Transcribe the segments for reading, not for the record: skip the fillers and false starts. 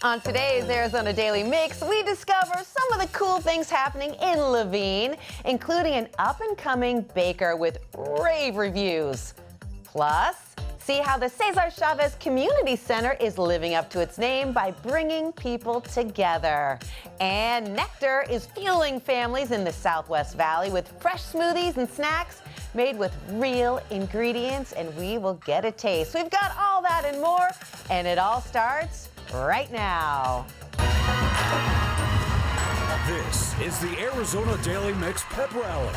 On today's Arizona Daily Mix, we discover some of the cool things happening in Laveen, including an up-and-coming baker with rave reviews. Plus, see how the Cesar Chavez Community Center is living up to its name by bringing people together. And Nectar is fueling families in the Southwest Valley with fresh smoothies and snacks made with real ingredients, and we will get a taste. We've got all that and more, and it all starts right now. This is the Arizona Daily Mix Pep Rally.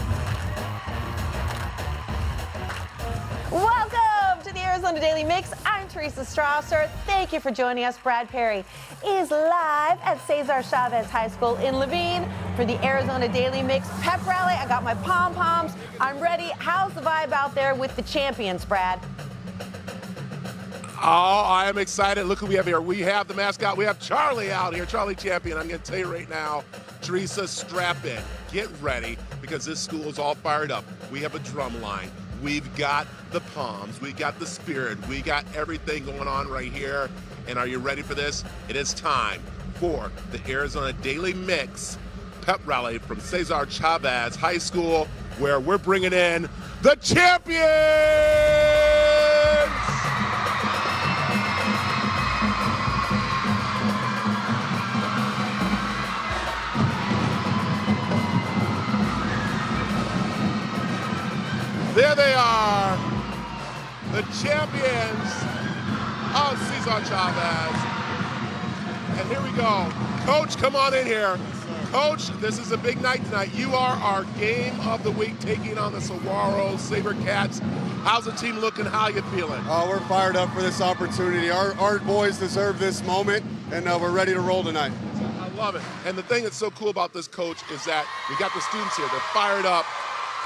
Welcome to the Arizona Daily Mix. I'm Teresa Strasser. Thank you for joining us. Brad Perry is live at Cesar Chavez High School in Laveen for the Arizona Daily Mix Pep Rally. I got my pom-poms. I'm ready. How's the vibe out there with the champions, Brad? Oh, I am excited. Look who we have here. We have the mascot. We have Charlie out here, Charlie Champion. I'm going to tell you right now, Teresa, strap in. Get ready because this school is all fired up. We have a drum line. We've got the palms. We got the spirit. We got everything going on right here. And are you ready for this? It is time for the Arizona Daily Mix Pep Rally from Cesar Chavez High School, where we're bringing in the champions! There they are, the champions of Cesar Chavez. And here we go. Coach, come on in here. Coach, this is a big night tonight. You are our game of the week, taking on the Saguaro SaberCats. How's the team looking? How you feeling? We're fired up for this opportunity. Our boys deserve this moment, and we're ready to roll tonight. I love it. And the thing that's so cool about this, Coach, is that we got the students here. They're fired up.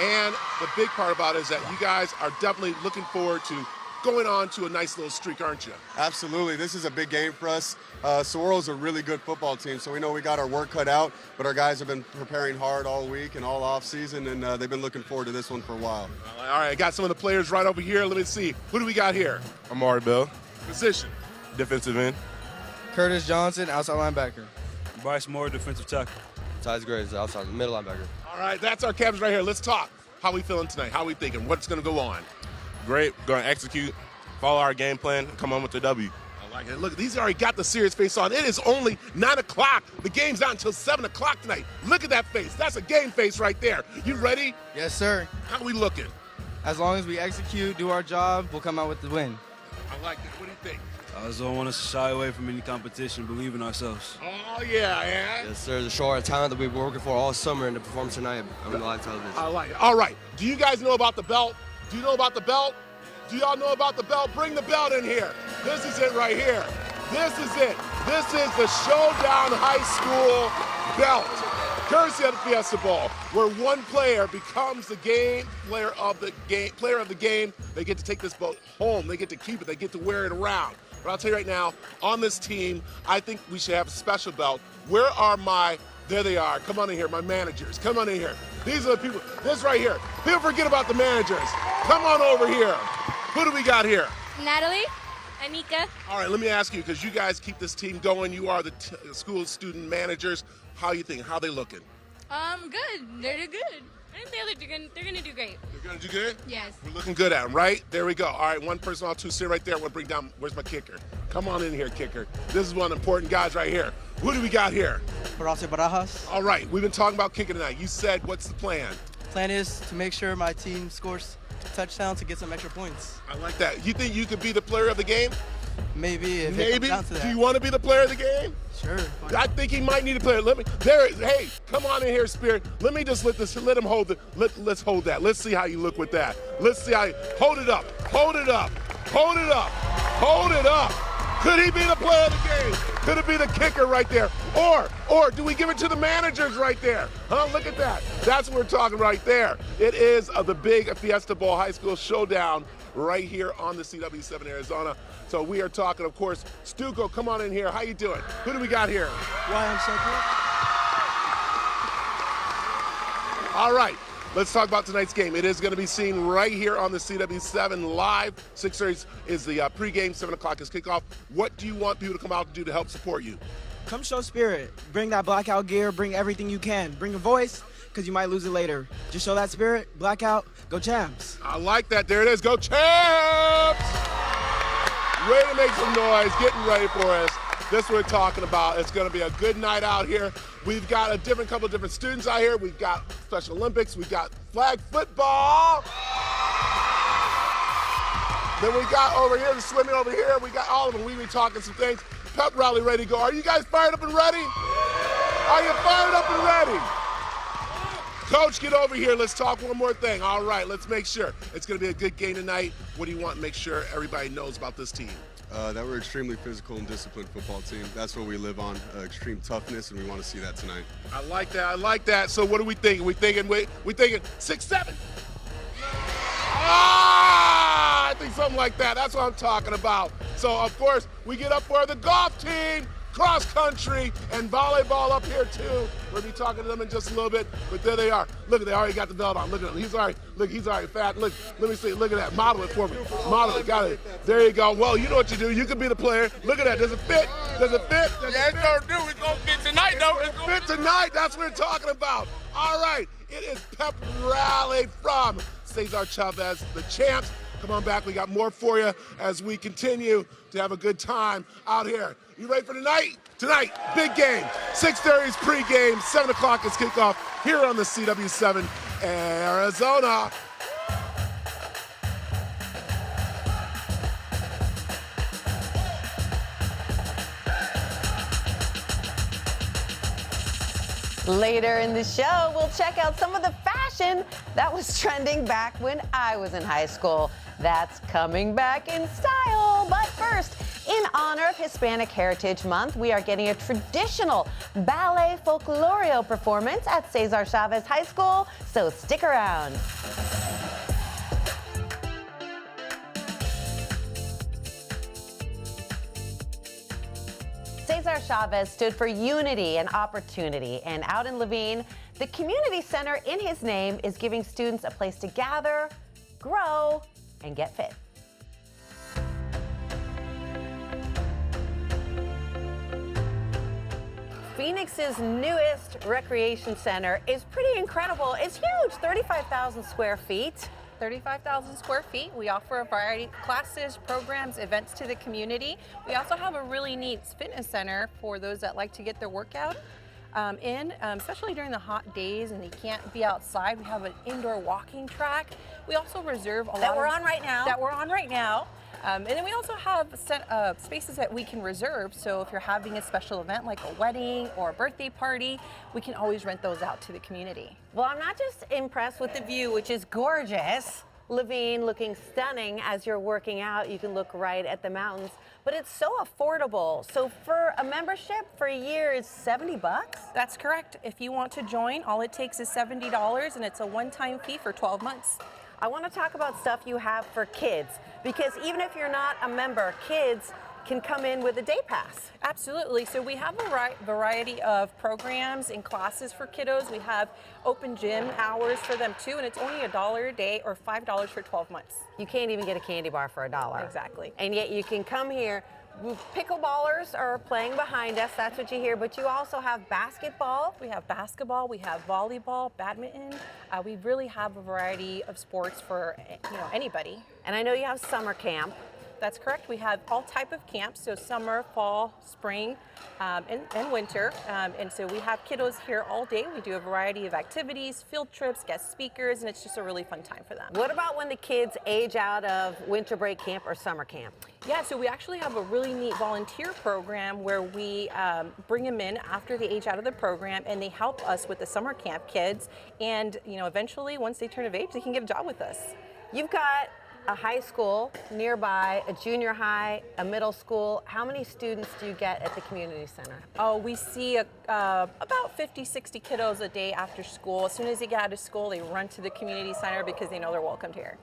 And the big part about it is that you guys are definitely looking forward to going on to a nice little streak, aren't you? Absolutely. This is a big game for us. Saguaro's a really good football team, so we know we got our work cut out, but our guys have been preparing hard all week and all off season, and they've been looking forward to this one for a while. All right, I got some of the players right over here. Let me see. Who do we got here? Amari Bell, Position. defensive end. Curtis Johnson, outside linebacker. Bryce Moore, defensive tackle. Tyus Graves, outside middle linebacker. All right, that's our captains right here. Let's talk. How we feeling tonight? How we thinking? What's going to go on? Great, going to execute, follow our game plan, and come on with the W. I like it. Look, these already got the serious face on. It is only 9 o'clock. The game's not until 7 o'clock tonight. Look at that face. That's a game face right there. You ready? Yes, sir. How we looking? As long as we execute, do our job, we'll come out with the win. I like it. What do you think? I just don't want us to shy away from any competition, believe in ourselves. Oh, yeah. Yes, sir. To show our talent that we've been working for all summer and to perform tonight on live television. I like it. All right. Do you guys know about the belt? Do you know about the belt? Do y'all know about the belt? Bring the belt in here. This is it right here. This is it. This is the Showdown High School belt. Courtesy of the Fiesta Bowl, where one player becomes the player of the game. They get to take this belt home. They get to keep it. They get to wear it around. But I'll tell you right now, on this team, I think we should have a special belt. Where are there they are. Come on in here, my managers. Come on in here. These are the people, this right here. People forget about the managers. Come on over here. Who do we got here? Natalie, Anika. All right, let me ask you, because you guys keep this team going. You are the school student managers. How you think? How they looking? Good. They're good. I think they're gonna do great. They're gonna do good? Yes. We're looking good at them, right? There we go. All right, one person on two, sit right there. I want to bring down, where's my kicker? Come on in here, kicker. This is one of the important guys right here. Who do we got here? Horacio Barajas. All right, we've been talking about kicking tonight. You said, what's the plan? Plan is to make sure my team scores touchdowns to get some extra points. I like that. You think you could be the player of the game? Maybe. If Maybe. It comes down to that. Do you want to be the player of the game? Sure. I think he might need a player. Hey, come on in here, Spirit. Let me just let him hold it. Let's hold that. Let's see how you look with that. Let's see how hold it up. Hold it up. Hold it up. Hold it up. Could he be the player of the game? Could it be the kicker right there? Or do we give it to the managers right there? Huh? Look at that. That's what we're talking right there. It is the big Fiesta Bowl High School Showdown right here on the CW7 Arizona. So we are talking, of course, Stuco, come on in here. How you doing? Who do we got here? Ryan Cedric. All right. let's talk about tonight's game. It is going to be seen right here on the CW7 live. 6:30 is the pregame, 7 o'clock is kickoff. What do you want people to come out to do to help support you? Come show spirit. Bring that blackout gear. Bring everything you can. Bring a voice, because you might lose it later. Just show that spirit. Blackout. Go Champs. I like that. There it is. Go Champs! Way to make some noise. Getting ready for us. This is what we're talking about. It's going to be a good night out here. We've got a couple of different students out here. We've got Special Olympics. We've got flag football. Then we got over here the swimming over here. We got all of them. We've been talking some things. Pep rally ready to go. Are you guys fired up and ready? Are you fired up and ready? Coach, get over here. Let's talk one more thing. All right, let's make sure. It's going to be a good game tonight. What do you want to make sure everybody knows about this team? That we're extremely physical and disciplined football team. That's what we live on, extreme toughness, and we want to see that tonight. I like that. I like that. So what are we thinking? We thinking 6-7. I think something like that. That's what I'm talking about. So of course we get up for the golf team, cross country, and volleyball up here too. We'll be talking to them in just a little bit, but there they are. Look, they already got the belt on. Look at him. He's already fat. Look, let me see. Look at that. Model it for me. Model it. Got it. There you go. Well, you know what you do. You can be the player. Look at that. Does it fit? Does it fit? Yeah, it's gonna do. It's gonna fit tonight, though. It's gonna fit tonight. That's what we're talking about. All right. It is Pep Rally from Cesar Chavez, the champs. Come on back. We got more for you as we continue to have a good time out here. You ready for tonight? Tonight, big game. 6:30 is pregame. 7 o'clock is kickoff here on the CW7 Arizona. Later in the show, we'll check out some of the fashion that was trending back when I was in high school. That's coming back in style. But first, in honor of Hispanic Heritage Month, we are getting a traditional ballet folkloreo performance at Cesar Chavez High School, so stick around. Cesar Chavez stood for unity and opportunity, and out in Laveen, the community center in his name is giving students a place to gather, grow, and get fit. Phoenix's newest recreation center is pretty incredible. It's huge, 35,000 square feet. 35,000 square feet. We offer a variety of classes, programs, events to the community. We also have a really neat fitness center for those that like to get their workout especially during the hot days and they can't be outside. We have an indoor walking track. We also reserve a lot that we're on right now. And then we also have spaces that we can reserve. So if you're having a special event like a wedding or a birthday party, we can always rent those out to the community. Well, I'm not just impressed with the view, which is gorgeous. Laveen looking stunning as you're working out. You can look right at the mountains, but it's so affordable. So for a membership for a year is $70? That's correct. If you want to join, all it takes is $70 and it's a one-time fee for 12 months. I want to talk about stuff you have for kids, because even if you're not a member, kids can come in with a day pass. Absolutely. So we have a variety of programs and classes for kiddos. We have open gym hours for them too, and it's only $1 a day or $5 for 12 months. You can't even get a candy bar for $1. Exactly. And yet you can come here. Pickleballers are playing behind us, that's what you hear, but you also have basketball. We have basketball, we have volleyball, badminton. We really have a variety of sports for anybody. And I know you have summer camp. That's correct. We have all type of camps, so summer, fall, spring, and winter. And so we have kiddos here all day. We do a variety of activities, field trips, guest speakers, and it's just a really fun time for them. What about when the kids age out of winter break camp or summer camp? Yeah, so we actually have a really neat volunteer program where we bring them in after they age out of the program, and they help us with the summer camp kids. And eventually, once they turn of age, they can get a job with us. You've got a high school nearby, a junior high, a middle school. How many students do you get at the community center? Oh, we see about 50, 60 kiddos a day after school. As soon as they get out of school, they run to the community center because they know they're welcomed here.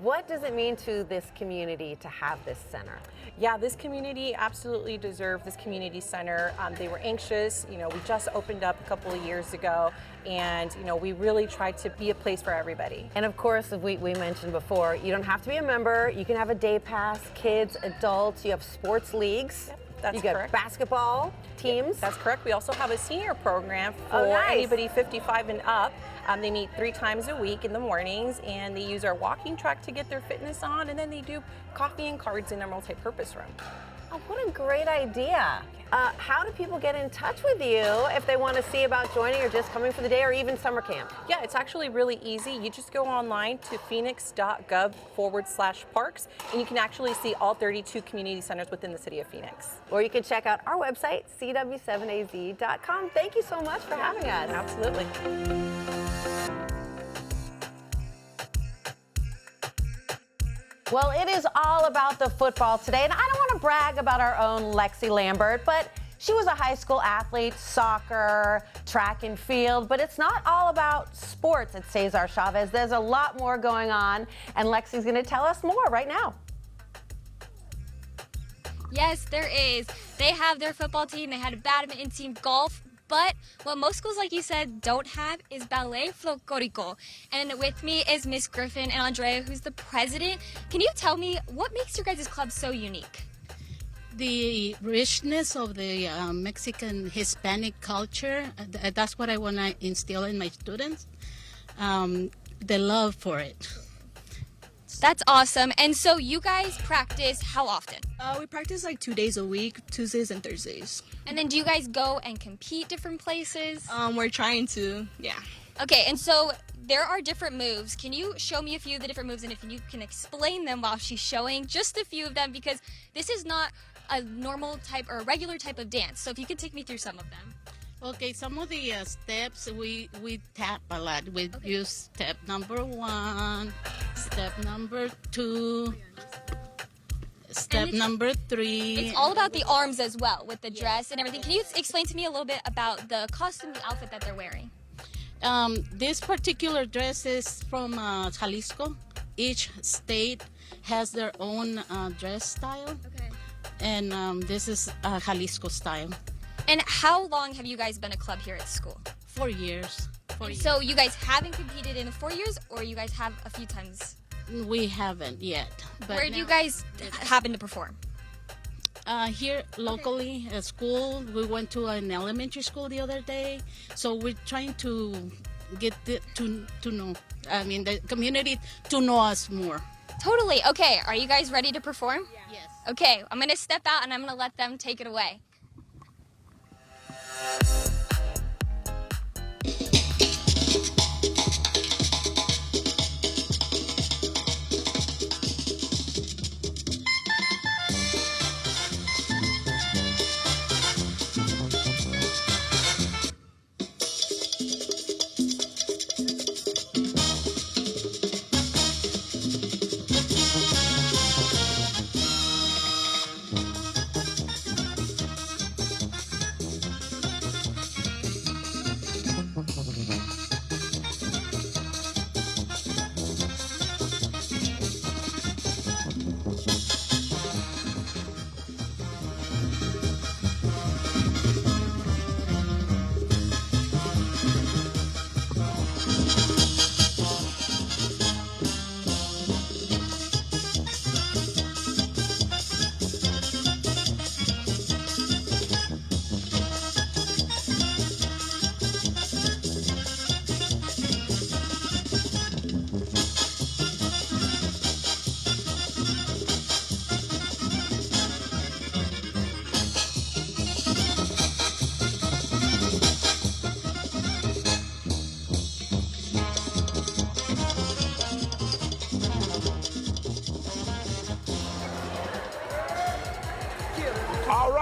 What does it mean to this community to have this center? Yeah, this community absolutely deserved this community center. They were anxious. We just opened up a couple of years ago, and we really tried to be a place for everybody. And of course, we mentioned before, you don't have to be a member. You can have a day pass, kids, adults. You have sports leagues. Yep, that's you got correct. Basketball teams. That's correct. We also have a senior program for nice. anybody 55 and up. They meet 3 times a week in the mornings, and they use our walking track to get their fitness on, and then they do coffee and cards in our multi-purpose room. Oh, what a great idea. How do people get in touch with you if they want to see about joining or just coming for the day or even summer camp? Yeah, it's actually really easy. You just go online to phoenix.gov/parks, and you can actually see all 32 community centers within the city of Phoenix. Or you can check out our website, cw7az.com. Thank you so much for having us. Absolutely. Well, it is all about the football today, and I don't want to brag about our own Lexi Lambert, but she was a high school athlete, soccer, track and field, but it's not all about sports at Cesar Chavez. There's a lot more going on, and Lexi's going to tell us more right now. Yes, there is. They have their football team, they had a badminton team, golf, but what most schools, like you said, don't have is ballet folklorico. And with me is Miss Griffin and Andrea, who's the president. Can you tell me what makes your guys' club so unique? The richness of the Mexican Hispanic culture, that's what I want to instill in my students, the love for it. That's awesome. And so you guys practice how often? We practice like 2 days a week, Tuesdays and Thursdays. And then do you guys go and compete different places? We're trying to, yeah. Okay, and so there are different moves. Can you show me a few of the different moves, and if you can explain them while she's showing just a few of them, because this is not a normal type or a regular type of dance. So if you could take me through some of them. Okay, some of the steps we tap a lot. We use step number 1, step number 2, step number 3. It's all about the arms as well, with the dress and everything. Can you explain to me a little bit about the costume, the outfit that they're wearing? This particular dress is from Jalisco. Each state has their own dress style. Okay. And this is Jalisco style. And how long have you guys been a club here at school? 4 years. So you guys haven't competed in 4 years, or you guys have a few times? We haven't yet. But where do you guys happen to perform? Here locally at school. We went to an elementary school the other day. So we're trying to get to know, the community to know us more. Totally. Okay, are you guys ready to perform? Yes. Okay, I'm going to step out and I'm going to let them take it away.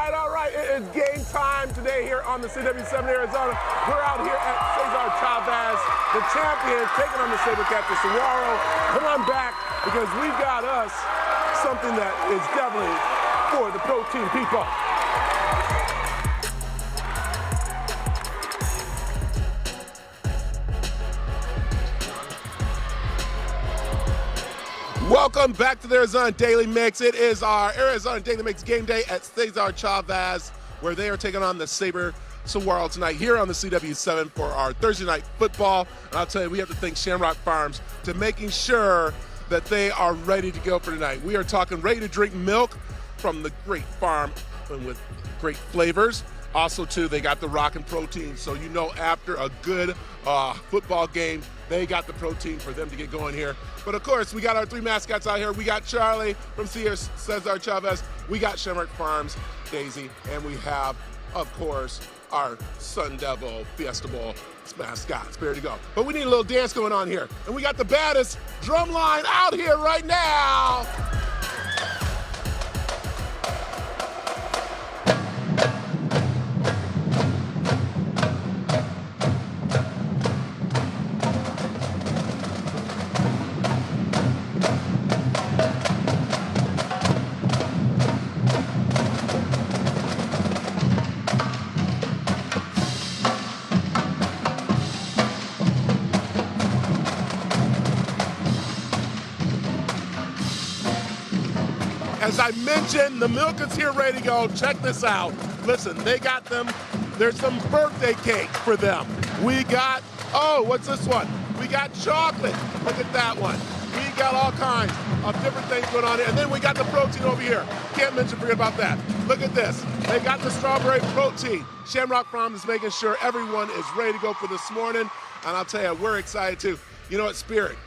All right, it is game time today here on the CW7 Arizona. We're out here at Cesar Chavez, the champions taking on the Sabercats of Saguaro. Come on back, because we've got us something that is definitely for the protein people. Welcome back to the Arizona Daily Mix. It is our Arizona Daily Mix game day at Cesar Chavez, where they are taking on the Sabre Saguaro tonight here on the CW7 for our Thursday night football. And I'll tell you, we have to thank Shamrock Farms to making sure that they are ready to go for tonight. We are talking ready-to-drink milk from the great farm and with great flavors. Also, too, they got the rockin' protein, so you know after a good football game, they got the protein for them to get going here. But, of course, we got our three mascots out here. We got Charlie from Cesar Chavez. We got Shamrock Farms, Daisy, and we have, of course, our Sun Devil Fiesta Bowl mascot, Spirit to Go. But we need a little dance going on here. And we got the baddest drum line out here right now. As I mentioned, the milk is here ready to go. Check this out. Listen, they got them. There's some birthday cake for them. We got, oh, what's this one? We got chocolate. Look at that one. We got all kinds of different things going on here. And then we got the protein over here. Can't forget about that. Look at this. They got the strawberry protein. Shamrock Farms is making sure everyone is ready to go for this morning. And I'll tell you, we're excited too. You know what, Spirit,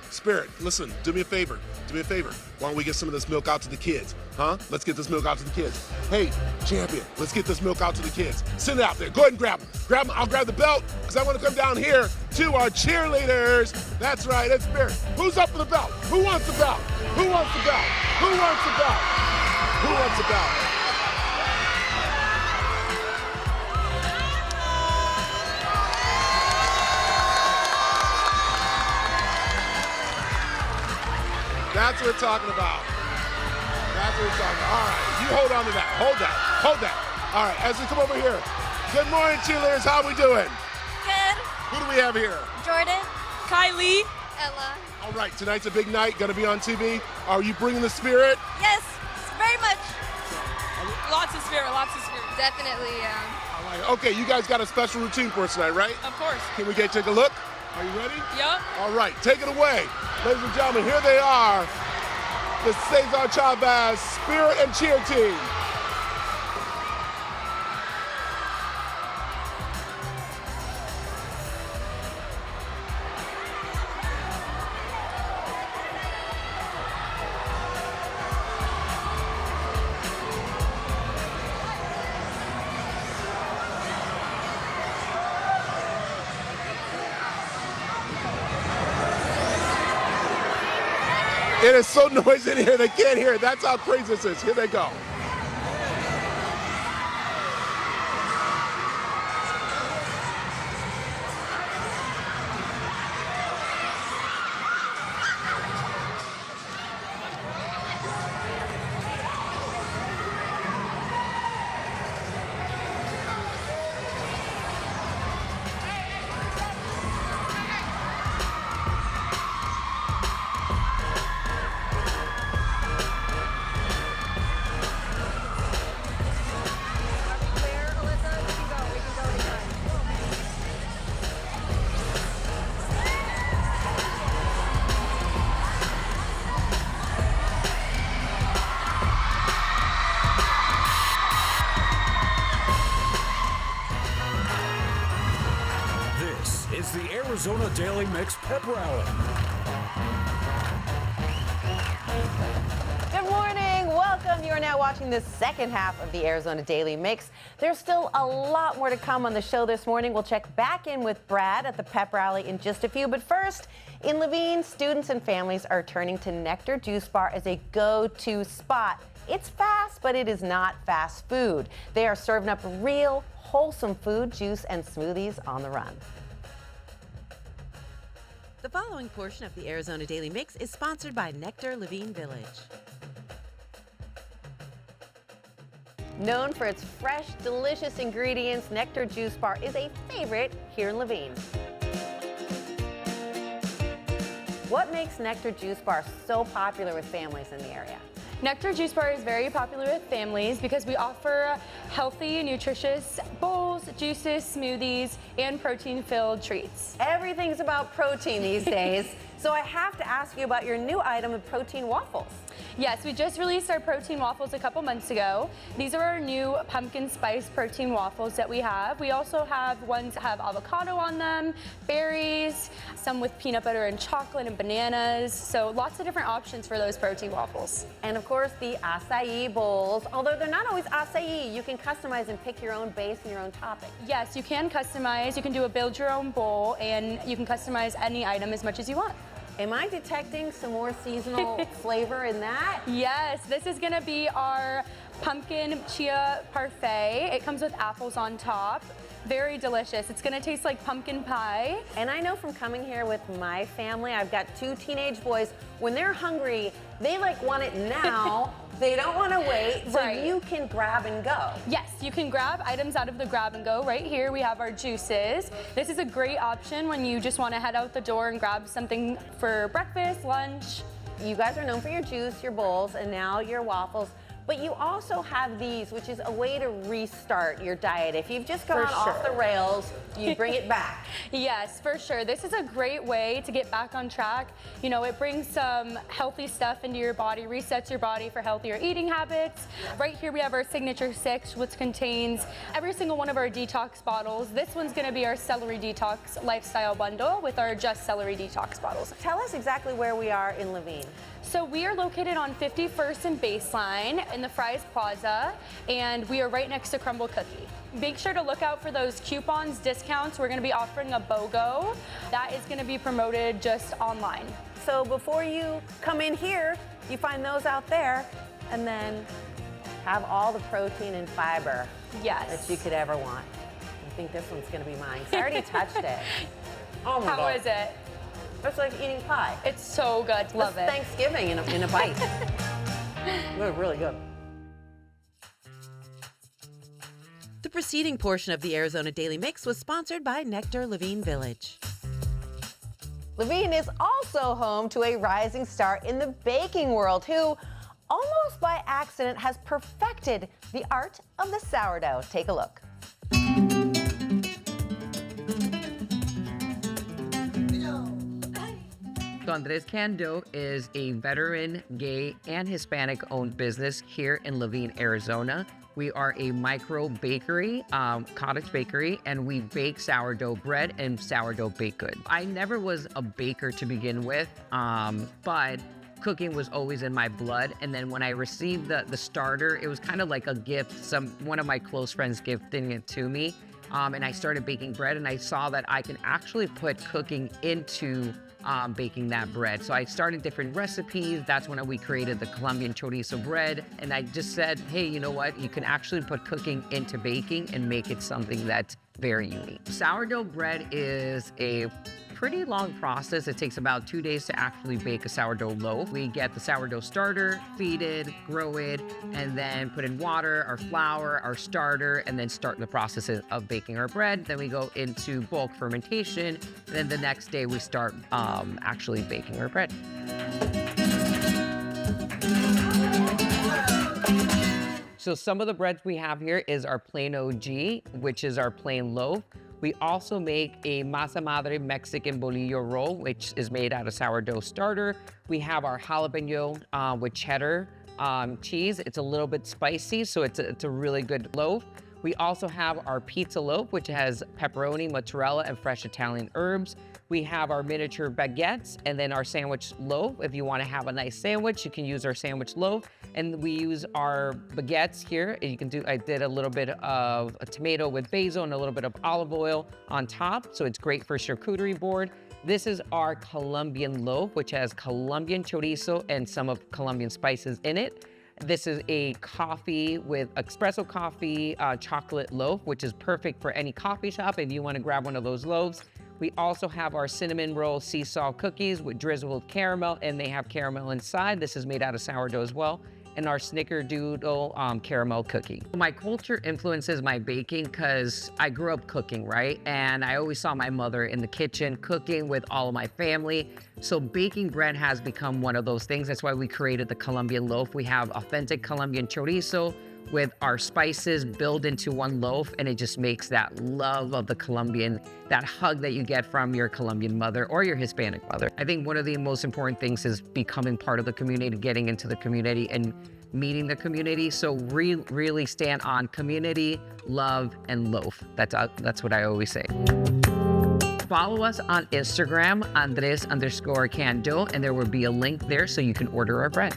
listen, do me a favor. Why don't we get some of this milk out to the kids? Huh? Let's get this milk out to the kids. Hey, champion, let's get this milk out to the kids. Send it out there. Go ahead and grab them. I'll grab the belt because I want to come down here to our cheerleaders. That's right, it's Spirit. Who's up for the belt? Who wants the belt? Who wants the belt? Who wants the belt? Who wants the belt? That's what we're talking about. All right, you hold on to that. Hold that. All right, as we come over here. Good morning, cheerleaders. How we doing? Good. Who do we have here? Jordan. Kylie. Ella. All right, tonight's a big night. Going to be on TV. Are you bringing the spirit? Yes, very much. Lots of spirit. Definitely, yeah. All right. Okay, you guys got a special routine for us tonight, right? Of course. Can we take a look? Are you ready? Yup. All right, take it away. Ladies and gentlemen, here they are. The Cesar Chavez Spirit and Cheer Team. It is so noisy in here, they can't hear it. That's how crazy this is. Here they go. It's the Arizona Daily Mix Pep Rally. Good morning. Welcome. You are now watching the second half of the Arizona Daily Mix. There's still a lot more to come on the show this morning. We'll check back in with Brad at the Pep Rally in just a few. But first, in Levine, students and families are turning to Nectar Juice Bar as a go-to spot. It's fast, but it is not fast food. They are serving up real, wholesome food, juice, and smoothies on the run. The following portion of the Arizona Daily Mix is sponsored by Nectar Levine Village. Known for its fresh, delicious ingredients, Nectar Juice Bar is a favorite here in Levine. What makes Nectar Juice Bar so popular with families in the area? Nectar Juice Bar is very popular with families because we offer healthy, nutritious bowls, juices, smoothies, and protein-filled treats. Everything's about protein these days, so I have to ask you about your new item of protein waffles. Yes, we just released our protein waffles a couple months ago. These are our new pumpkin spice protein waffles that we have. We also have ones that have avocado on them, berries, some with peanut butter and chocolate and bananas. So lots of different options for those protein waffles. And of course the acai bowls, although they're not always acai, you can customize and pick your own base and your own topping. Yes, you can customize. You can do a build your own bowl and you can customize any item as much as you want. Am I detecting some more seasonal flavor in that? Yes, this is gonna be our pumpkin chia parfait. It comes with apples on top. Very delicious. It's gonna taste like pumpkin pie. And I know from coming here with my family, I've got 2 teenage boys. When they're hungry, they like want it now. They don't want to wait, so you can grab and go. Yes, you can grab items out of the grab and go. Right here we have our juices. This is a great option when you just want to head out the door and grab something for breakfast, lunch. You guys are known for your juice, your bowls, and now your waffles. But you also have these, which is a way to restart your diet. If you've just gone off the rails, you bring it back. Yes, for sure. This is a great way to get back on track. You know, it brings some healthy stuff into your body, resets your body for healthier eating habits. Right here we have our Signature 6, which contains every single one of our detox bottles. This one's gonna be our Celery Detox Lifestyle Bundle with our Just Celery Detox bottles. Tell us exactly where we are in Laveen. So we are located on 51st and Baseline in the Fry's Plaza, and we are right next to Crumble Cookie. Make sure to look out for those coupons, discounts. We're gonna be offering a BOGO. That is gonna be promoted just online. So before you come in here, you find those out there, and then have all the protein and fiber that you could ever want. I think this one's gonna be mine, 'cause I already touched it. Oh my God. How is it? It's like eating pie. It's so good. Love it. Thanksgiving in a bite. They're really good. The preceding portion of the Arizona Daily Mix was sponsored by Nectar Laveen Village. Laveen is also home to a rising star in the baking world who, almost by accident, has perfected the art of the sourdough. Take a look. Andres Cando is a veteran, gay, and Hispanic-owned business here in Laveen, Arizona. We are a micro bakery, cottage bakery, and we bake sourdough bread and sourdough baked goods. I never was a baker to begin with, but cooking was always in my blood. And then when I received the starter, it was kind of like a gift. One of my close friends gifting it to me, and I started baking bread, and I saw that I can actually put cooking into baking that bread. So I started different recipes. That's when we created the Colombian chorizo bread. And I just said, hey, you know what? You can actually put cooking into baking and make it something that's very unique. Sourdough bread is a pretty long process. It takes about 2 days to actually bake a sourdough loaf. We get the sourdough starter, feed it, grow it, and then put in water, our flour, our starter, and then start the process of baking our bread. Then we go into bulk fermentation. And then the next day we start actually baking our bread. So some of the breads we have here is our plain OG, which is our plain loaf. We also make a masa madre Mexican bolillo roll, which is made out of sourdough starter. We have our jalapeno with cheddar cheese. It's a little bit spicy, so it's a really good loaf. We also have our pizza loaf, which has pepperoni, mozzarella, and fresh Italian herbs. We have our miniature baguettes and then our sandwich loaf. If you want to have a nice sandwich, you can use our sandwich loaf. And we use our baguettes here. I did a little bit of a tomato with basil and a little bit of olive oil on top. So it's great for charcuterie board. This is our Colombian loaf, which has Colombian chorizo and some of Colombian spices in it. This is a coffee with espresso coffee chocolate loaf, which is perfect for any coffee shop if you want to grab one of those loaves. We also have our cinnamon roll sea salt cookies with drizzled caramel, and they have caramel inside. This is made out of sourdough as well. and our snickerdoodle caramel cookie. My culture influences my baking because I grew up cooking, right? And I always saw my mother in the kitchen cooking with all of my family. So baking bread has become one of those things. That's why we created the Colombian loaf. We have authentic Colombian chorizo with our spices built into one loaf, and it just makes that love of the Colombian, that hug that you get from your Colombian mother or your Hispanic mother. I think one of the most important things is becoming part of the community, getting into the community and meeting the community. So really stand on community, love, and loaf. That's what I always say. Follow us on Instagram, Andres_Cando, and there will be a link there so you can order our bread.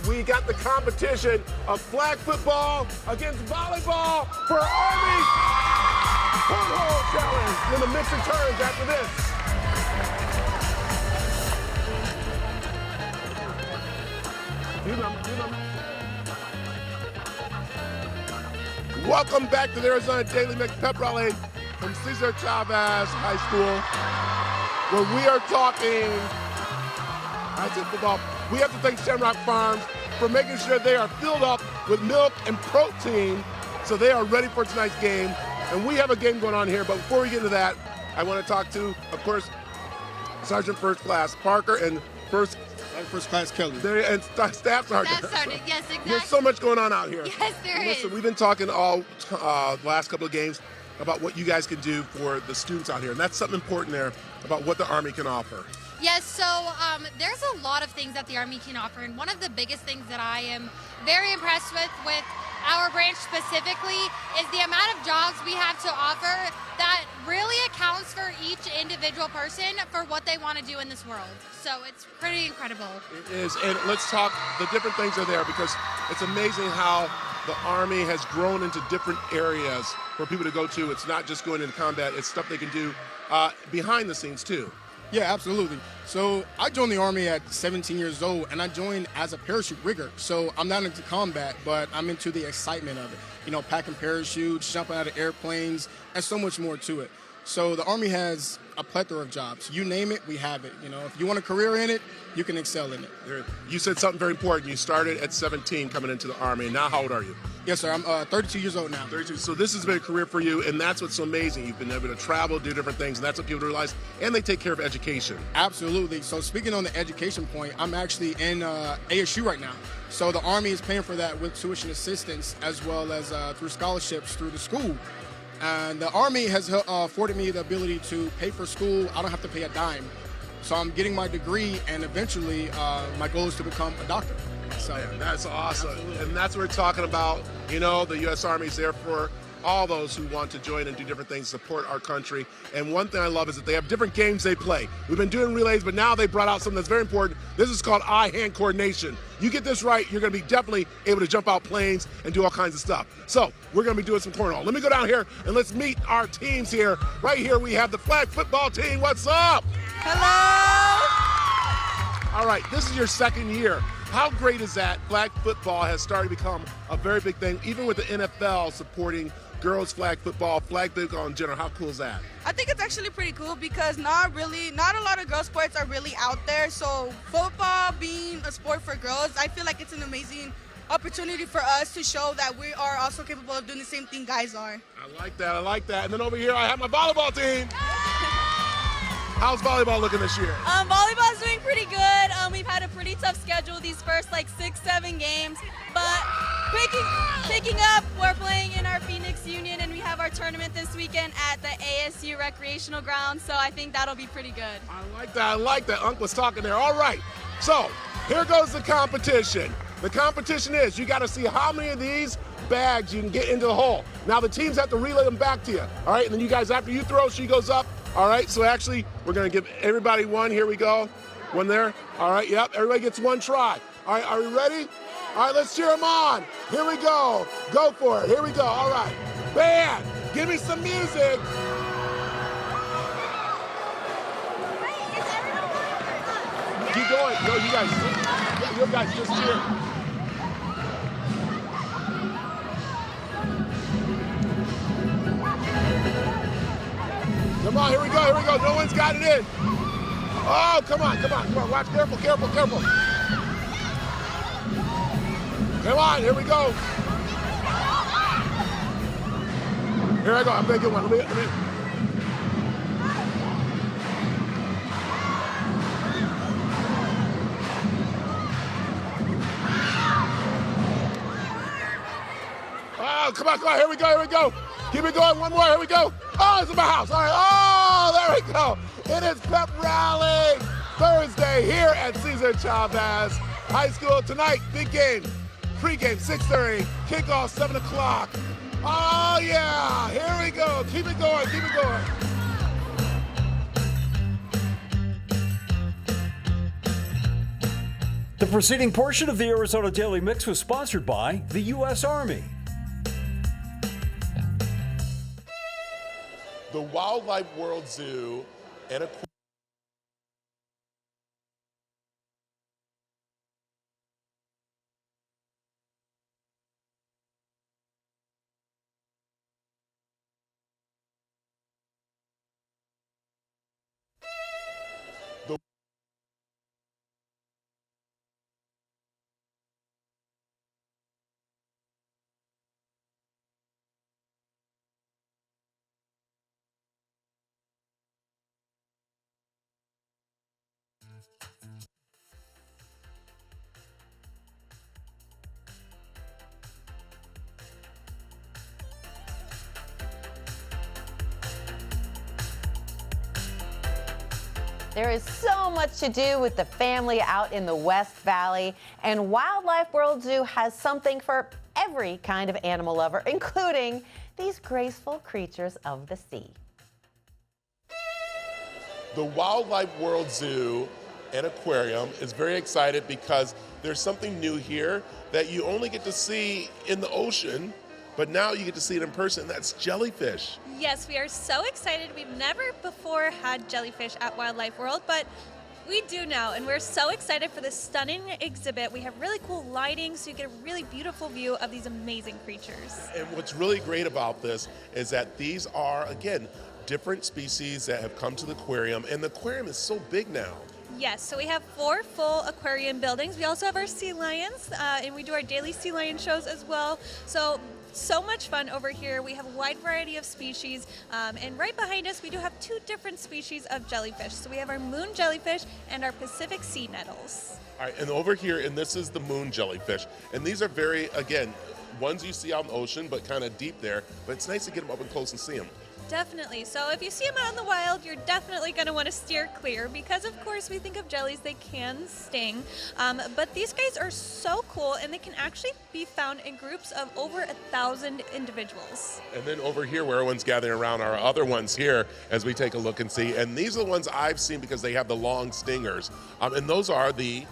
We got the competition of flag football against volleyball for Army Cornhole Challenge. Then the mix returns after this. Welcome back to the Arizona Daily Mix Pep Rally from Cesar Chavez High School, where we are talking football. We have to thank Shamrock Farms for making sure they are filled up with milk and protein so they are ready for tonight's game. And we have a game going on here, but before we get into that, I want to talk to, of course, Sergeant First Class Parker and First Class Kelly. And Staff Sergeant. Staff Sergeant, yes, exactly. There's so much going on out here. Yes, there is. Listen, we've been talking all the last couple of games about what you guys can do for the students out here, and that's something important there about what the Army can offer. Yes, so there's a lot of things that the Army can offer, and one of the biggest things that I am very impressed with our branch specifically is the amount of jobs we have to offer that really accounts for each individual person for what they want to do in this world. So it's pretty incredible. It is, and let's talk, the different things are there because it's amazing how the Army has grown into different areas for people to go to. It's not just going into combat, it's stuff they can do behind the scenes too. Yeah, absolutely. So I joined the Army at 17 years old, and I joined as a parachute rigger. So I'm not into combat, but I'm into the excitement of it. You know, packing parachutes, jumping out of airplanes, and so much more to it. So the Army has a plethora of jobs. You name it, we have it. You know, if you want a career in it, you can excel in it. You said something very important. You started at 17 coming into the Army. Now how old are you? Yes, sir. I'm 32 years old now. 32. So this has been a career for you, and that's what's so amazing. You've been able to travel, do different things, and that's what people realize. And they take care of education. Absolutely. So speaking on the education point, I'm actually in ASU right now. So the Army is paying for that with tuition assistance as well as through scholarships through the school. And the Army has afforded me the ability to pay for school. I don't have to pay a dime. So I'm getting my degree, and eventually my goal is to become a doctor. So man, that's awesome. Absolutely. And that's what we're talking about. You know, the U.S. Army is there for all those who want to join and do different things, support our country. And one thing I love is that they have different games they play. We've been doing relays, but now they brought out something that's very important. This is called eye-hand coordination. You get this right, you're going to be definitely able to jump out planes and do all kinds of stuff. So we're going to be doing some cornhole. Let me go down here and let's meet our teams here. Right here we have the flag football team. What's up? Hello. All right, this is your second year. How great is that? Flag football has started to become a very big thing, even with the NFL supporting girls flag football in general. How cool is that? I think it's actually pretty cool because not a lot of girl sports are really out there. So football being a sport for girls, I feel like it's an amazing opportunity for us to show that we are also capable of doing the same thing guys are. I like that. And then over here I have my volleyball team. How's volleyball looking this year? Volleyball's doing pretty good. We've had a pretty tough schedule these first 6-7 games, but picking up, we're playing in our Phoenix Union, and we have our tournament this weekend at the ASU recreational ground, so I think that'll be pretty good. I like that. Unc was talking there. All right, so here goes the competition. The competition is you got to see how many of these bags you can get into the hole. Now the teams have to relay them back to you, all right? And then you guys, after you throw, she goes up. All right, so actually, we're going to give everybody one. Here we go. One there. All right, yep, everybody gets one try. All right, are we ready? All right, let's cheer them on. Here we go. Go for it. Here we go. All right. Band, give me some music. Keep going. No, you guys just cheer. Come on, here we go, here we go. No one's got it in. Oh, come on, come on, come on. Watch, careful, careful, careful. Come on, here we go. Here I go, I'm gonna get one. Let me. Oh, come on, here we go, here we go. Keep it going, one more, here we go. Oh, it's in my house, all right. Oh, there we go. It is Pep Rally Thursday here at Cesar Chavez High School. Tonight, big game, pregame, 6:30, kickoff, 7 o'clock. Oh, yeah, here we go. Keep it going, keep it going. The preceding portion of the Arizona Daily Mix was sponsored by the U.S. Army. The Wildlife World Zoo and There is so much to do with the family out in the West Valley, and Wildlife World Zoo has something for every kind of animal lover, including these graceful creatures of the sea. The Wildlife World Zoo and Aquarium is very excited because there's something new here that you only get to see in the ocean, but now you get to see it in person. That's jellyfish. Yes, we are so excited. We've never before had jellyfish at Wildlife World, but we do now, and we're so excited for this stunning exhibit. We have really cool lighting, so you get a really beautiful view of these amazing creatures. And what's really great about this is that these are, again, different species that have come to the aquarium, and the aquarium is so big now. Yes, so we have 4 full aquarium buildings. We also have our sea lions, and we do our daily sea lion shows as well. So much fun over here. We have a wide variety of species, and right behind us we do have 2 different species of jellyfish. So we have our moon jellyfish and our Pacific sea nettles. All right, and over here, and this is the moon jellyfish. And these are very, again, ones you see out in the ocean, but kind of deep there. But it's nice to get them up and close and see them. Definitely. So if you see them out in the wild, you're definitely going to want to steer clear because, of course, we think of jellies, they can sting. But these guys are so cool, and they can actually be found in groups of over 1,000 individuals. And then over here, where everyone's gathering around, are other ones here as we take a look and see. And these are the ones I've seen because they have the long stingers. And those are the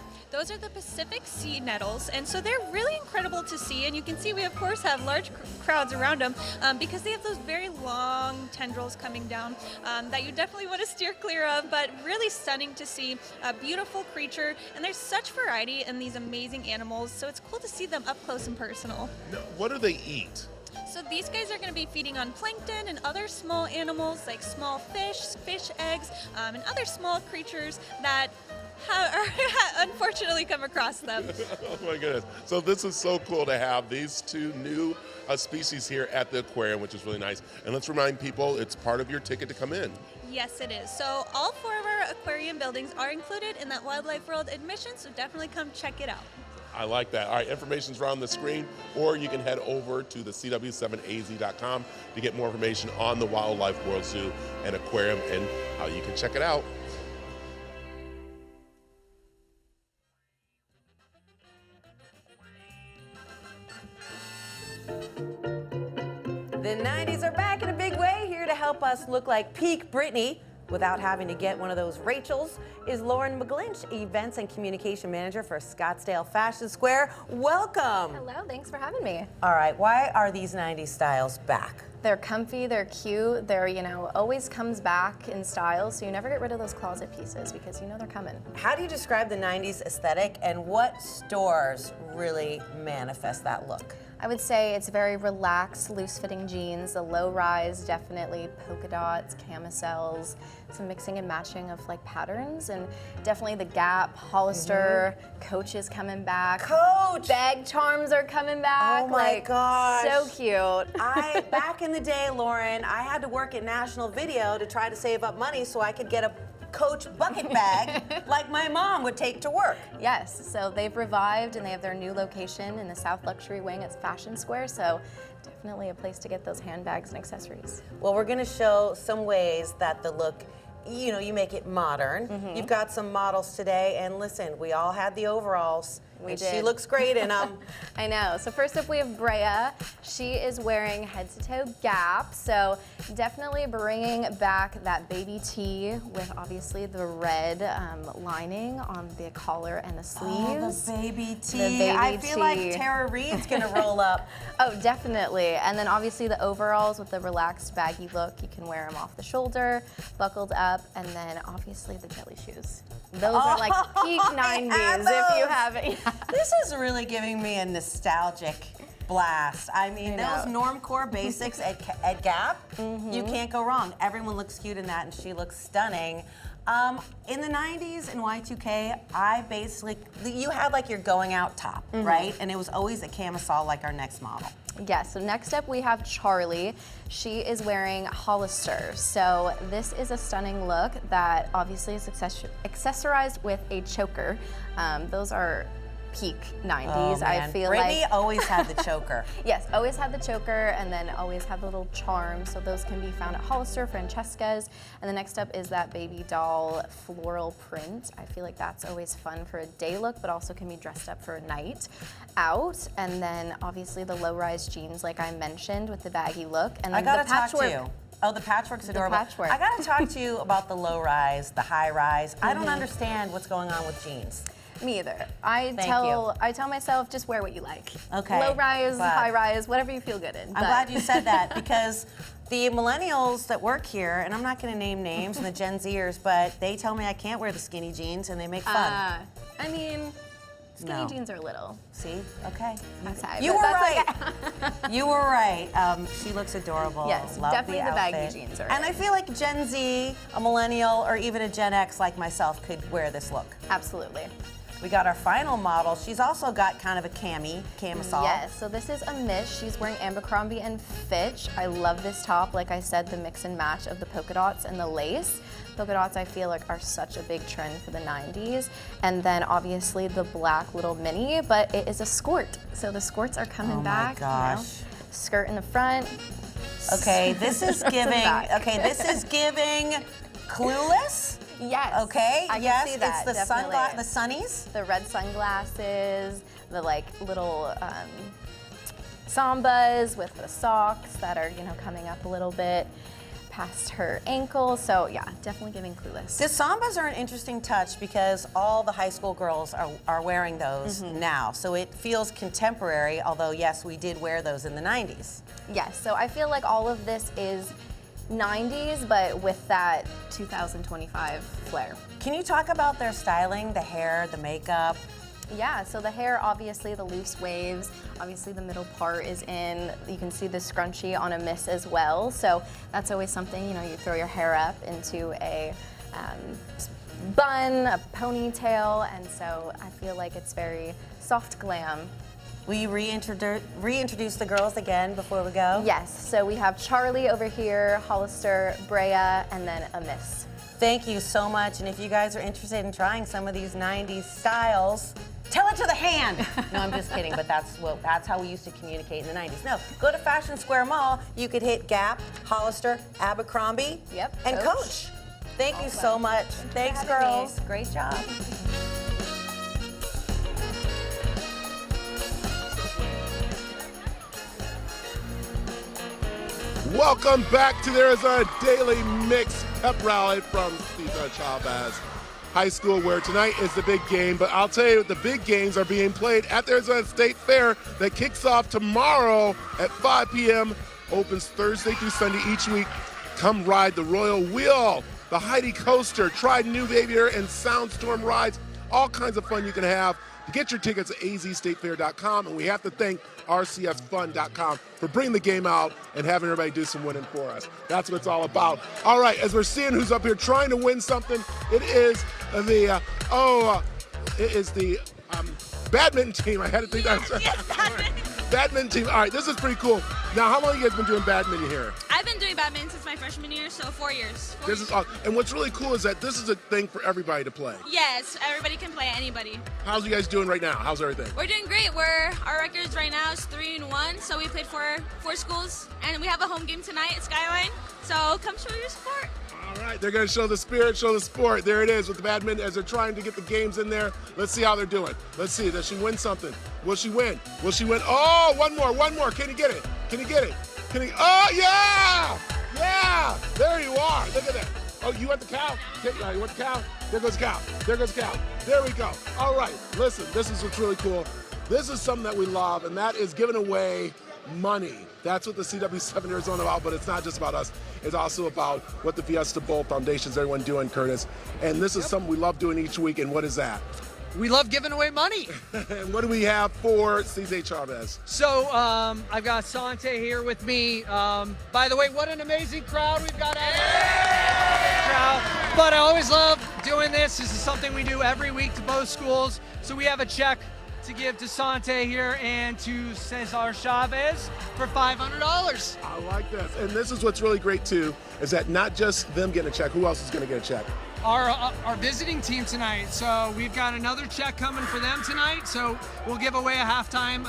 Pacific sea nettles, and so they're really incredible to see, and you can see we of course have large crowds around them because they have those very long tendrils coming down that you definitely want to steer clear of, but really stunning to see. A beautiful creature, and there's such variety in these amazing animals, so it's cool to see them up close and personal. Now, what do they eat? So these guys are going to be feeding on plankton and other small animals like small fish eggs, and other small creatures that unfortunately come across them. Oh my goodness. So this is so cool to have these 2 new species here at the aquarium, which is really nice. And let's remind people, it's part of your ticket to come in. Yes, it is. So all 4 of our aquarium buildings are included in that Wildlife World admission, so definitely come check it out. I like that. All right, information's around the screen, or you can head over to the CW7AZ.com to get more information on the Wildlife World Zoo and Aquarium and how you can check it out. The 90s are back in a big way. Here to help us look like peak Britney without having to get one of those Rachels is Lauren McGlinch, Events and Communication Manager for Scottsdale Fashion Square. Welcome. Hello, thanks for having me. All right, why are these 90s styles back? They're comfy, they're cute, they're, always comes back in style, so you never get rid of those closet pieces because they're coming. How do you describe the 90s aesthetic, and what stores really manifest that look? I would say it's very relaxed, loose-fitting jeans, the low-rise, definitely polka dots, camisels, some mixing and matching of like patterns, and definitely the Gap, Hollister, Coach is coming back. Coach! Bag charms are coming back. Oh my gosh. So cute. Back in the day, Lauren, I had to work at National Video to try to save up money so I could get a Coach bucket bag like my mom would take to work. Yes, so they've revived and they have their new location in the South Luxury Wing at Fashion Square, so definitely a place to get those handbags and accessories. Well, we're gonna show some ways that the look, you make it modern. You've got some models today, and listen, we all had the overalls. We and did. She looks great in them. I know. So first up we have Brea. She is wearing head-to-toe Gap, so definitely bringing back that baby tee with obviously the red lining on the collar and the sleeves. Oh, the baby tee. I feel like Tara Reid's gonna roll up. Oh, definitely. And then obviously the overalls with the relaxed baggy look. You can wear them off the shoulder, buckled up, and then obviously the jelly shoes. Those are like peak 90s if you haven't. This is really giving me a nostalgic blast. I mean, those normcore basics at Gap, you can't go wrong. Everyone looks cute in that, and she looks stunning. In the 90s in Y2K, you had like your going out top, right? And it was always a camisole like our next model. Yes, so next up we have Charlie. She is wearing Hollister. So this is a stunning look that obviously is accessorized with a choker. Those are peak 90s. Oh, I feel Brittany like always had the choker. Yes, always had the choker, and then always had the little charm. So those can be found at Hollister, Francesca's. And the next up is that baby doll floral print. I feel like that's always fun for a day look, but also can be dressed up for a night out. And then obviously the low-rise jeans, like I mentioned, with the baggy look. And then I gotta the patchwork. talk to you. Oh, the patchwork's adorable. The patchwork. I gotta talk to you about the low rise, the high rise. I don't understand what's going on with jeans. Me either. I tell myself, just wear what you like. Okay. Low rise, high rise, whatever you feel good in. I'm glad you said that, because the millennials that work here, and I'm not going to name names, and the Gen Zers, but they tell me I can't wear the skinny jeans, and they make fun. I mean, skinny jeans are little. See? Okay. Okay. You were right. You were right. She looks adorable. Yes, Love definitely the baggy outfit. jeans are And I feel like Gen Z, a millennial, or even a Gen X like myself could wear this look. Absolutely. We got our final model. She's also got kind of a camisole. Yes, so this is a Mish. She's wearing Abercrombie and Fitch. I love this top. Like I said, the mix and match of the polka dots and the lace. Polka dots, I feel like, are such a big trend for the 90s. And then obviously the black little mini, but it is a skirt. So the skirts are coming back. Oh my gosh. Skirt in the front. Okay, this is giving. Okay, this is giving Clueless. Yes. Okay. I can see that. It's the definitely. the sunnies. The red sunglasses, the like little sambas with the socks that are coming up a little bit past her ankle. So yeah, definitely giving Clueless. The sambas are an interesting touch because all the high school girls are wearing those now. So it feels contemporary, although yes, we did wear those in the 90s. Yes, so I feel like all of this is 90s, but with that 2025 flair. Can you talk about their styling, the hair, the makeup? Yeah, so the hair, obviously the loose waves, obviously the middle part is in. You can see the scrunchie on a Miss as well. So that's always something, you throw your hair up into a bun, a ponytail, and so I feel like it's very soft glam. Will you reintroduce the girls again before we go? Yes, so we have Charlie over here, Hollister, Brea, and then a Miss. Thank you so much, and if you guys are interested in trying some of these 90s styles, tell it to the hand. No, I'm just kidding, but that's how we used to communicate in the 90s. No, go to Fashion Square Mall. You could hit Gap, Hollister, Abercrombie, and Coach. Thank you so much. Thanks, girls. Great job. Welcome back to the Arizona Daily Mix pep rally from Cesar Chavez High School, where tonight is the big game. But I'll tell you, the big games are being played at the Arizona State Fair that kicks off tomorrow at 5 p.m. opens Thursday through Sunday each week. Come ride the Royal Wheel, the Heidi Coaster, try new aviator and Soundstorm rides, all kinds of fun you can have. Get your tickets at azstatefair.com, and we have to thank rcsfun.com for bringing the game out and having everybody do some winning for us. That's what it's all about. All right, as we're seeing who's up here trying to win something, it is the badminton team. I had to think badminton team. All right, this is pretty cool. Now, how long have you guys been doing badminton here? I've been doing badminton since my freshman year, so 4 years. This is awesome. And what's really cool is that this is a thing for everybody to play. Yes, everybody can play, anybody. How's you guys doing right now? How's everything? We're doing great. Our records right now is 3-1, so we played four schools, and we have a home game tonight at Skyline, so come show your support. All right, they're going to show the spirit, show the sport. There it is with the badminton as they're trying to get the games in there. Let's see how they're doing. Let's see. Does she win something? Will she win? Will she win? Oh, one more. Can you get it? Oh, yeah! Yeah! There you are. Look at that. Oh, you want the cow? You want the cow? There goes the cow. There we go. All right, listen, this is what's really cool. This is something that we love, and that is giving away money. That's what the CW7 Arizona is about, but it's not just about us. It's also about what the Fiesta Bowl Foundation's everyone doing, Curtis. And this is something we love doing each week, and what is that? We love giving away money. And what do we have for CJ Chavez? So I've got Sante here with me. By the way, what an amazing crowd we've got out here. But I always love doing this. This is something we do every week to both schools. So we have a check to give to Sante here and to Cesar Chavez for $500. I like this. And this is what's really great, too, is that not just them getting a check. Who else is going to get a check? Our visiting team tonight. So we've got another check coming for them tonight. So we'll give away a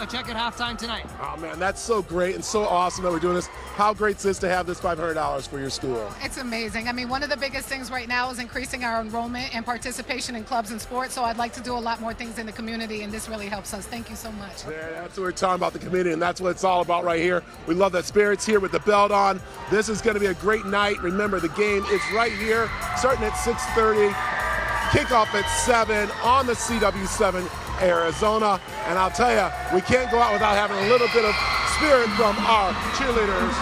check at halftime tonight. Oh, man, that's so great and so awesome that we're doing this. How great is this to have this $500 for your school? It's amazing. I mean, one of the biggest things right now is increasing our enrollment and participation in clubs and sports. So I'd like to do a lot more things in the community, and this really helps us. Thank you so much. Yeah, that's what we're talking about, the community, and that's what it's all about right here. We love that spirit's here with the belt on. This is going to be a great night. Remember, the game is right here, starting at 6:30. Kickoff at 7 on the CW7 Arizona. And I'll tell you, we can't go out without having a little bit of spirit from our cheerleaders.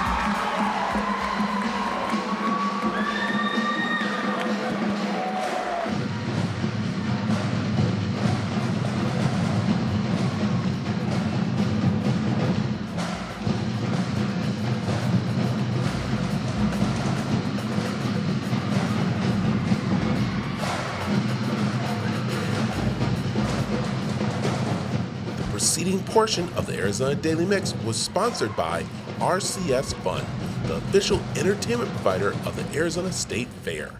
The preceding portion of the Arizona Daily Mix was sponsored by RCS Fun, the official entertainment provider of the Arizona State Fair.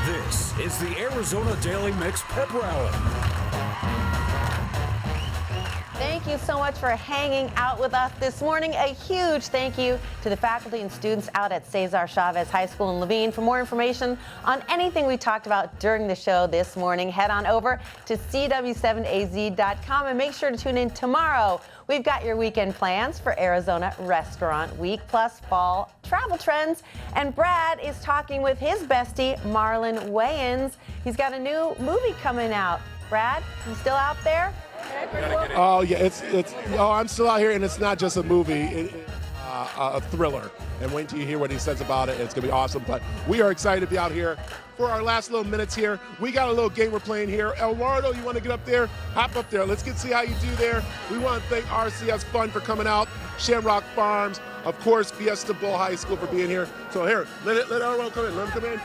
This is the Arizona Daily Mix Pep Rally. Thank you so much for hanging out with us this morning. A huge thank you to the faculty and students out at Cesar Chavez High School in Levine. For more information on anything we talked about during the show this morning, head on over to cw7az.com and make sure to tune in tomorrow. We've got your weekend plans for Arizona Restaurant Week, plus fall travel trends. And Brad is talking with his bestie, Marlon Wayans. He's got a new movie coming out. Brad, you still out there? Oh, yeah, I'm still out here, and it's not just a movie. It's a thriller. And wait till you hear what he says about it. It's going to be awesome. But we are excited to be out here for our last little minutes here. We got a little game we're playing here. Eduardo, you want to get up there? Hop up there. Let's see how you do there. We want to thank RCS Fun for coming out, Shamrock Farms, of course, Fiesta Bowl High School for being here. So here, let everyone come in. Let them come in.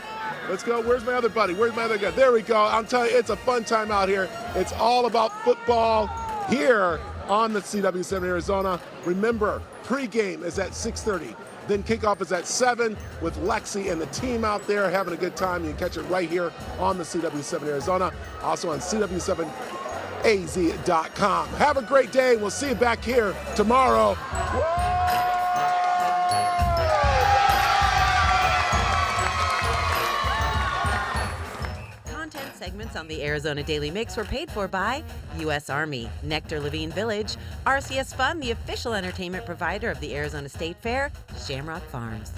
Let's go. Where's my other buddy? Where's my other guy? There we go. I'm telling you, it's a fun time out here. It's all about football here on the CW7 Arizona. Remember, pregame is at 6:30. Then kickoff is at 7 with Lexi and the team out there having a good time. You can catch it right here on the CW7 Arizona, also on CW7az.com. Have a great day. We'll see you back here tomorrow. Segments on the Arizona Daily Mix were paid for by U.S. Army, Nectar Levine Village, RCS Fun, the official entertainment provider of the Arizona State Fair, Shamrock Farms.